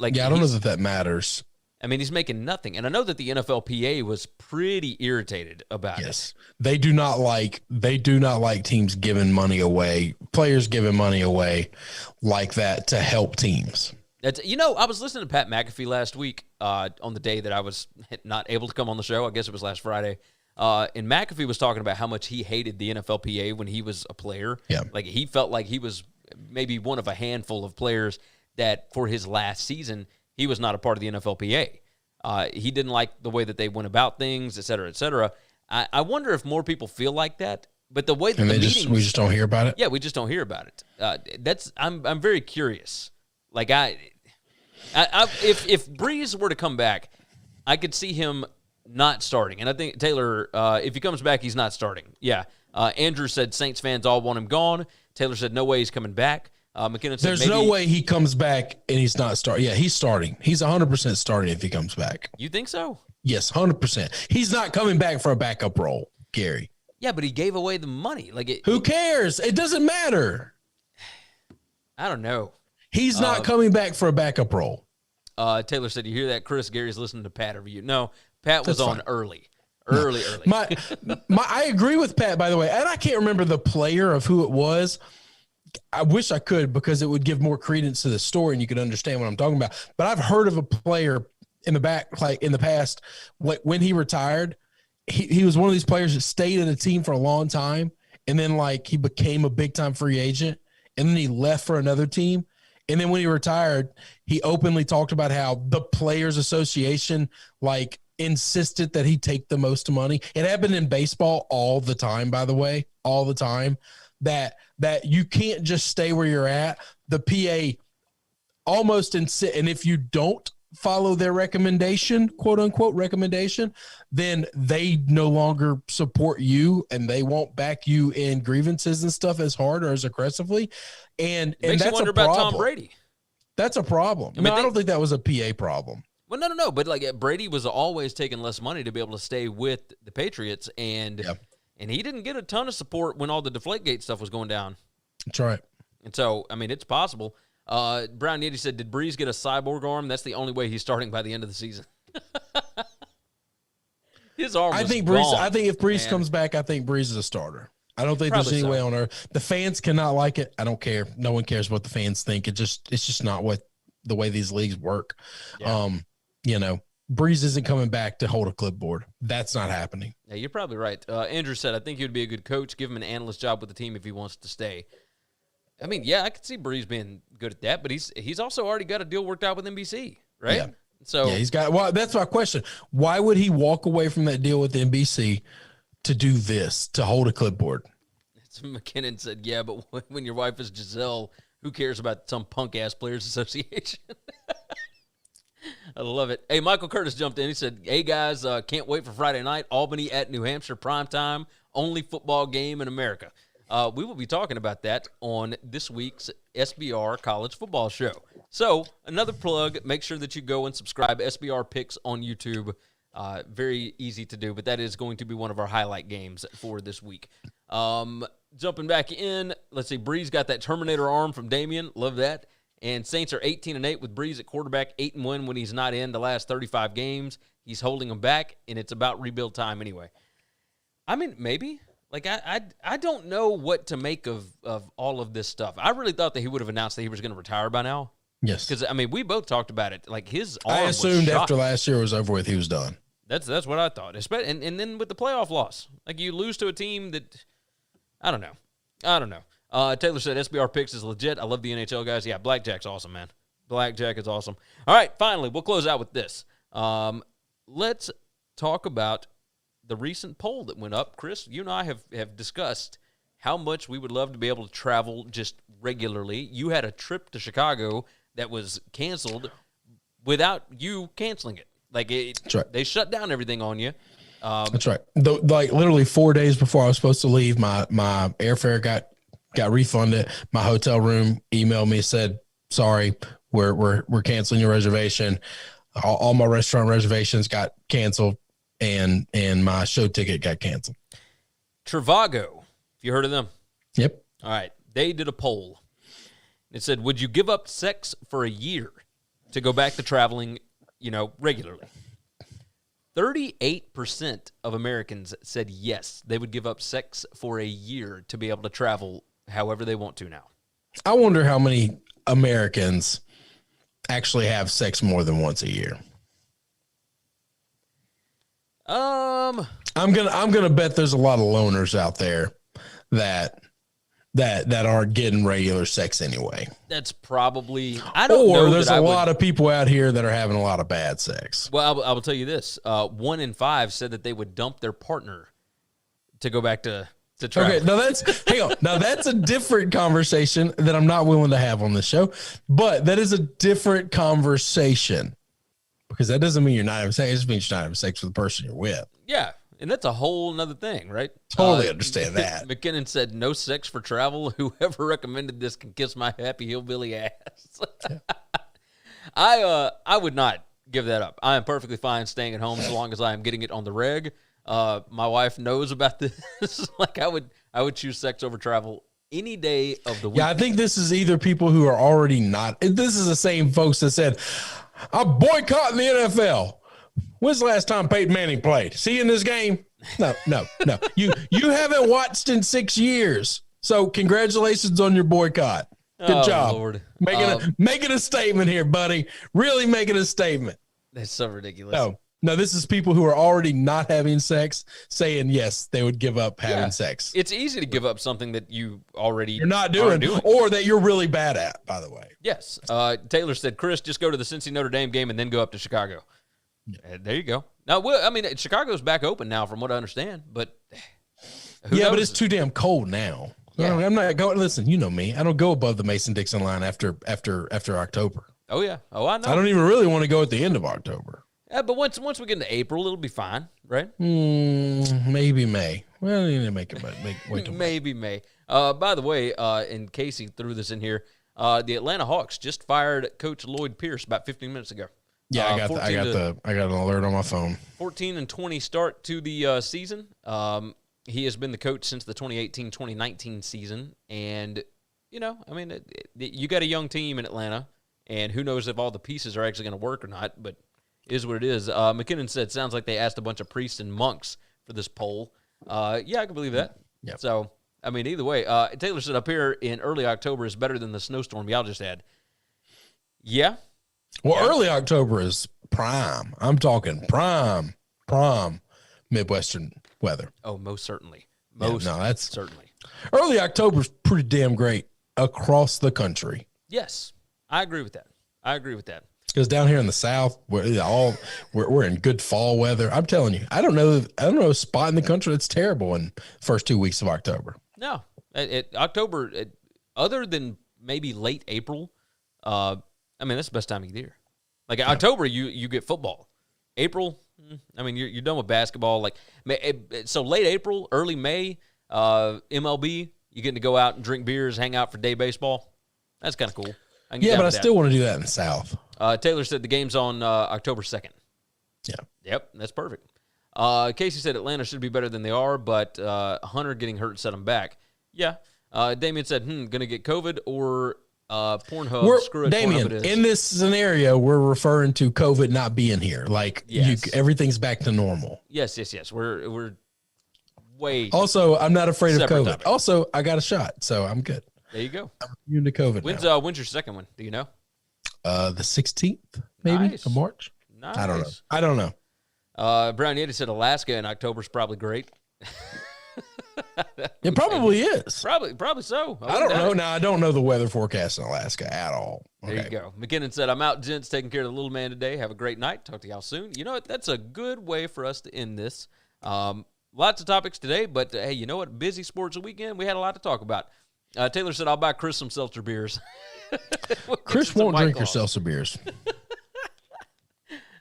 I don't know that matters. I mean, he's making nothing, and I know that the NFLPA was pretty irritated about it. Yes, they do not like teams giving money away, players giving money away like that to help teams. I was listening to Pat McAfee last week on the day that I was not able to come on the show. I guess it was last Friday. And McAfee was talking about how much he hated the NFLPA when he was a player. Yeah. He felt like he was maybe one of a handful of players that for his last season, he was not a part of the NFLPA. He didn't like the way that they went about things, et cetera, et cetera. I wonder if more people feel like that. But the way that we just don't hear about it? Yeah, we just don't hear about it. I'm very curious. If Brees were to come back, I could see him not starting. And I think Taylor, if he comes back, he's not starting. Yeah. Andrew said Saints fans all want him gone. Taylor said no way he's coming back. McKinnon said there's no way he comes back and he's not starting. Yeah, he's starting. He's 100% starting if he comes back. You think so? Yes, 100%. He's not coming back for a backup role, Gary. Yeah, but he gave away the money. Who cares? It doesn't matter. I don't know. He's not coming back for a backup role. Taylor said, "You hear that, Chris? Gary's listening to Pat over you." No, Pat was on early. I agree with Pat, by the way, and I can't remember the player of who it was. I wish I could because it would give more credence to the story and you could understand what I'm talking about. But I've heard of a player in the back, like in the past, like when he retired, he was one of these players that stayed in a team for a long time, and then like he became a big time free agent, and then he left for another team. And then when he retired, he openly talked about how the Players Association like insisted that he take the most money. It happened in baseball all the time, by the way, all the time, that you can't just stay where you're at. The PA almost insist, and if you don't follow their recommendation, quote unquote recommendation, then they no longer support you and they won't back you in grievances and stuff as hard or as aggressively. And makes that's you wonder a problem. about Tom Brady. That's a problem. I don't think that was a PA problem. Well, no. But like Brady was always taking less money to be able to stay with the Patriots, and he didn't get a ton of support when all the Deflategate stuff was going down. That's right. And so, I mean, it's possible. Brown Yeti said, "Did Brees get a cyborg arm? That's the only way he's starting by the end of the season." His arm. I think if Brees comes back, I think Brees is a starter. I don't think there's any way on earth. The fans cannot like it. I don't care. No one cares what the fans think. It's just not the way these leagues work. Yeah. Brees isn't coming back to hold a clipboard. That's not happening. Yeah, you're probably right. Andrew said, "I think he would be a good coach. Give him an analyst job with the team if he wants to stay." I mean, yeah, I could see Brees being good at that, but he's also already got a deal worked out with NBC, right? Yeah. So yeah, he's got. Well, that's my question. Why would he walk away from that deal with NBC to do this, to hold a clipboard? McKinnon said, "Yeah, but when your wife is Giselle, who cares about some punk ass players association?" I love it. Hey, Michael Curtis jumped in. He said, "Hey guys, can't wait for Friday night. Albany at New Hampshire primetime, only football game in America." We will be talking about that on this week's SBR College Football Show. So, another plug, make sure that you go and subscribe. SBR Picks on YouTube. Very easy to do, but that is going to be one of our highlight games for this week. Jumping back in, let's see, Brees got that Terminator arm from Damian. Love that. And Saints are 18-8 with Brees at quarterback, 8-1 when he's not in the last 35 games. He's holding them back, and it's about rebuild time anyway. I mean, maybe. Like, I don't know what to make of all of this stuff. I really thought that he would have announced that he was going to retire by now. Yes. Because, I mean, we both talked about it. Like, his arm I assumed was shot. after last year was over with, he was done. That's what I thought. And then with the playoff loss. Like, you lose to a team that, I don't know. Taylor said SBR Picks is legit. I love the NHL guys. Yeah, Blackjack's awesome, man. Blackjack is awesome. All right, finally, we'll close out with this. Let's talk about the recent poll that went up. Chris, you and I have discussed how much we would love to be able to travel just regularly. You had a trip to Chicago that was canceled without you canceling it. Like, That's right. They shut down everything on you. That's right. Like literally 4 days before I was supposed to leave, my airfare got refunded. My hotel room emailed me, said, "Sorry, we're canceling your reservation." All my restaurant reservations got canceled, and my show ticket got canceled. Trivago, you heard of them? Yep. All right. They did a poll. It said, would you give up sex for a year to go back to traveling, regularly? 38% of Americans said yes, they would give up sex for a year to be able to travel however they want to now. I wonder how many Americans actually have sex more than once a year. I'm gonna bet there's a lot of loners out there that aren't getting regular sex anyway. That's probably, I don't know. Or there's a lot of people out here that are having a lot of bad sex. Well, I will tell you this: 1 in 5 said that they would dump their partner to go back to to travel. Okay, hang on. Now that's a different conversation that I'm not willing to have on this show, but that is a different conversation because that doesn't mean you're not having sex. It just means you're not having sex with the person you're with. Yeah, and that's a whole nother thing, right? Totally understand that. McKinnon said, no sex for travel. Whoever recommended this can kiss my happy hillbilly ass. I would not give that up. I am perfectly fine staying at home so long as I am getting it on the reg. My wife knows about this. Like I would choose sex over travel any day of the week. Yeah, I think this is either people who are already not. This is the same folks that said, I'm boycotting the NFL. When's the last time Peyton Manning played? See in this game? No. You haven't watched in 6 years. So congratulations on your boycott. Good job. Lord. Making a statement here, buddy. Really making a statement. That's so ridiculous. No, this is people who are already not having sex saying yes, they would give up having sex. It's easy to give up something that you're not doing, or that you're really bad at, by the way. Yes. Taylor said, Chris, just go to the Cincy Notre Dame game and then go up to Chicago. Yeah. There you go. Now, I mean, Chicago's back open now, from what I understand, but who knows? But it's too damn cold now. Yeah. I'm not going. Listen, you know me. I don't go above the Mason-Dixon line after October. Oh yeah. Oh, I know. I don't even really want to go at the end of October. Yeah, but once we get into April, it'll be fine, right? Maybe May. Well, you need to make wait till maybe May. By the way, and Casey threw this in here. The Atlanta Hawks just fired Coach Lloyd Pierce about 15 minutes ago. Yeah, I got an alert on my phone. 14-20 start to the season. He has been the coach since the 2018-2019 season, and I mean, you got a young team in Atlanta, and who knows if all the pieces are actually going to work or not, but it is what it is. McKinnon said, sounds like they asked a bunch of priests and monks for this poll. Yeah, I can believe that. Yep. So, I mean, either way, Taylor said up here in early October is better than the snowstorm y'all just had. Yeah. Well, early October is prime. I'm talking prime Midwestern weather. Oh, most certainly. That's certainly. Early October is pretty damn great across the country. Yes, I agree with that. Because down here in the South, we're in good fall weather. I'm telling you, I don't know a spot in the country that's terrible in the first 2 weeks of October. No, October, other than maybe late April. I mean, that's the best time of the year. Like October, you get football. April, I mean, you're done with basketball. Like so, late April, early May, MLB, you get to go out and drink beers, hang out for day baseball. That's kind of cool. Yeah, but I still want to do that in the South. Taylor said the game's on October 2nd. Yeah. Yep, that's perfect. Casey said Atlanta should be better than they are, but Hunter getting hurt set them back. Yeah. Damien said, going to get COVID or Pornhub. Screw it, Damien, Pornhub it is. in this scenario, we're referring to COVID not being here. Like, yes. Everything's back to normal. Yes. We're way. Also, I'm not afraid of COVID. Topic. Also, I got a shot, so I'm good. There you go. I'm immune to COVID. When's your second one? Do you know? The 16th, maybe, of March. Nice. I don't know. Brown Yeti said Alaska in October is probably great. It probably is. Probably so. I don't know. Now, I don't know the weather forecast in Alaska at all. Okay. There you go. McKinnon said, I'm out, gents, taking care of the little man today. Have a great night. Talk to y'all soon. You know what? That's a good way for us to end this. Lots of topics today, but hey, you know what? Busy sports weekend. We had a lot to talk about. Taylor said, I'll buy Chris some seltzer beers. Chris won't drink your seltzer beers.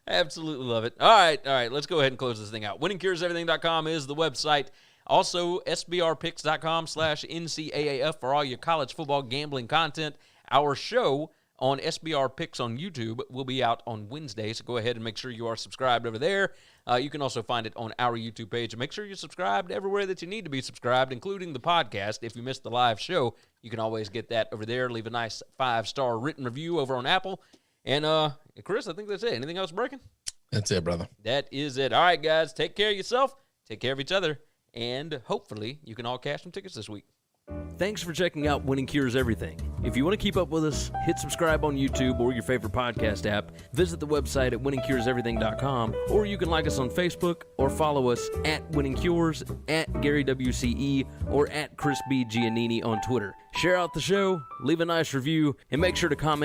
Absolutely love it. All right. Let's go ahead and close this thing out. WinningCuresEverything.com is the website. Also, SBRpicks.com/NCAAF for all your college football gambling content. Our show on SBR Picks on YouTube will be out on Wednesday, so go ahead and make sure you are subscribed over there. You can also find it on our YouTube page. And make sure you're subscribed everywhere that you need to be subscribed, including the podcast. If you missed the live show, you can always get that over there. Leave a nice 5-star written review over on Apple. And, Chris, I think that's it. Anything else breaking? That's it, brother. That is it. All right, guys, take care of yourself. Take care of each other. And hopefully you can all cash some tickets this week. Thanks for checking out Winning Cures Everything. If you want to keep up with us, hit subscribe on YouTube or your favorite podcast app. Visit the website at winningcureseverything.com, or you can like us on Facebook or follow us at Winning Cures, at Gary WCE, or at Chris B. Giannini on Twitter. Share out the show, leave a nice review, and make sure to comment